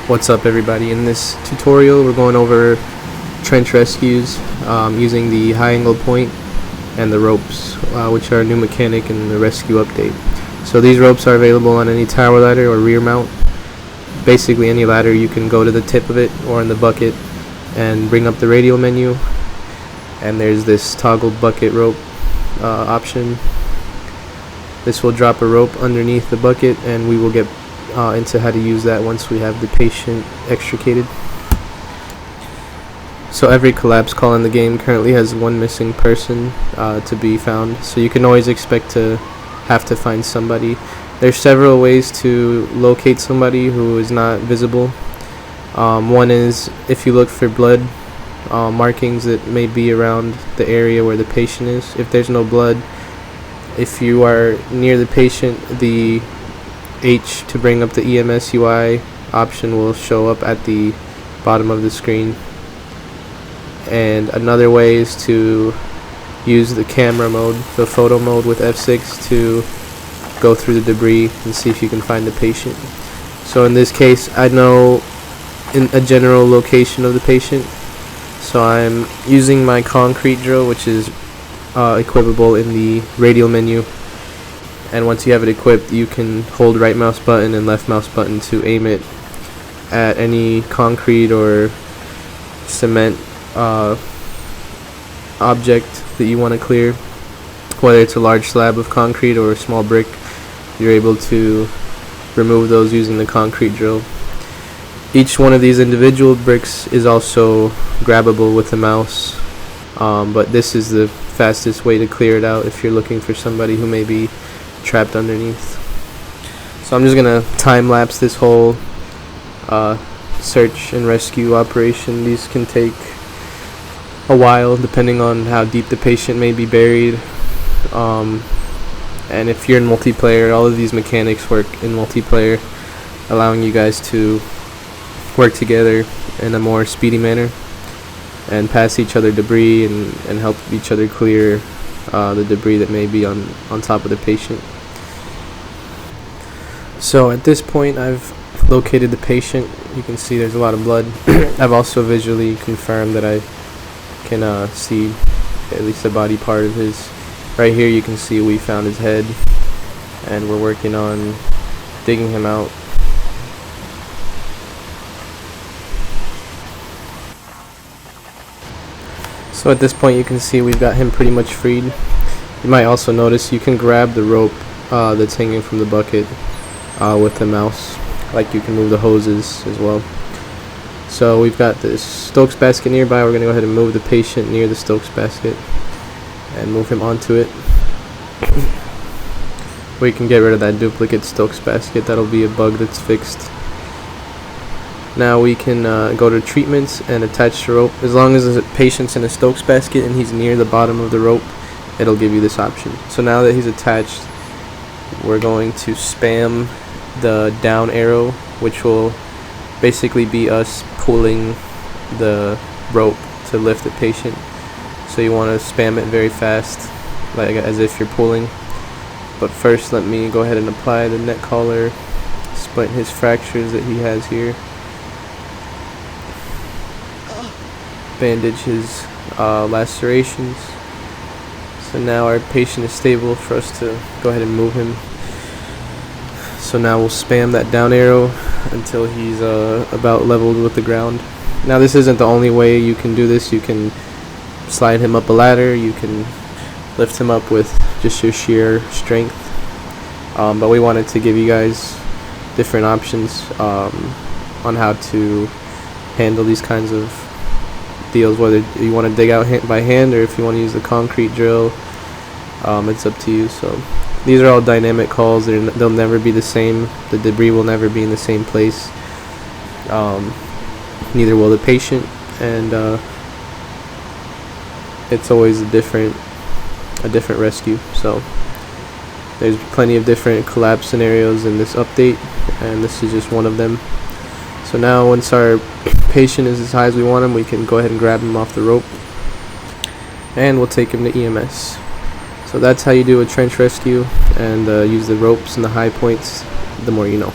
What's up, everybody? In this tutorial we're going over trench rescues using the high angle point and the ropes, which are a new mechanic in the rescue update. So these ropes are available on any tower ladder or rear mount. Basically any ladder, you can go to the tip of it or in the bucket and bring up the radial menu, and there's this toggle bucket rope option. This will drop a rope underneath the bucket, and we will get into how to use that once we have the patient extricated. So every collapse call in the game currently has one missing person to be found, so you can always expect to have to find somebody. There's several ways to locate somebody who is not visible. One is if you look for blood markings that may be around the area where the patient is. If there's no blood, if you are near the patient, the H to bring up the EMSUI option will show up at the bottom of the screen. And another way is to use the camera mode, the photo mode with F6, to go through the debris and see if you can find the patient. So in this case, I know in a general location of the patient, so I'm using my concrete drill, which is equipable in the radial menu. And once you have it equipped, you can hold right mouse button and left mouse button to aim it at any concrete or cement object that you want to clear. Whether it's a large slab of concrete or a small brick, you're able to remove those using the concrete drill. Each one of these individual bricks is also grabbable with the mouse, but this is the fastest way to clear it out if you're looking for somebody who may be trapped underneath. So I'm just gonna time lapse this whole search and rescue operation. These can take a while depending on how deep the patient may be buried, and if you're in multiplayer, all of these mechanics work in multiplayer, allowing you guys to work together in a more speedy manner and pass each other debris and help each other clear the debris that may be on top of the patient. So at this point, I've located the patient. You can see there's a lot of blood. I've also visually confirmed that I can see at least a body part of his. Right here you can see we found his head, and we're working on digging him out. So at this point you can see we've got him pretty much freed. You might also notice you can grab the rope that's hanging from the bucket with the mouse, like you can move the hoses as well. So we've got this Stokes basket nearby. We're going to go ahead and move the patient near the Stokes basket and move him onto it. We can get rid of that duplicate Stokes basket. That'll be a bug that's fixed. Now we can go to treatments and attach the rope. As long as the patient's in a Stokes basket and he's near the bottom of the rope, it'll give you this option. So now that he's attached, we're going to spam the down arrow, which will basically be us pulling the rope to lift the patient. So you want to spam it very fast, like as if you're pulling. But first, let me go ahead and apply the neck collar, splint his fractures that he has here, bandage his lacerations. So now our patient is stable for us to go ahead and move him. So now we'll spam that down arrow until he's about leveled with the ground. Now this isn't the only way you can do this. You can slide him up a ladder, you can lift him up with just your sheer strength, but we wanted to give you guys different options on how to handle these kinds of deals, whether you want to dig out by hand or if you want to use the concrete drill. It's up to you. So these are all dynamic calls. They'll never be the same. The debris will never be in the same place. Neither will the patient, and it's always a different rescue. So there's plenty of different collapse scenarios in this update, and this is just one of them. So now once our patient is as high as we want him, we can go ahead and grab him off the rope, and we'll take him to EMS. So that's how you do a trench rescue, and use the ropes and the high points. The more you know.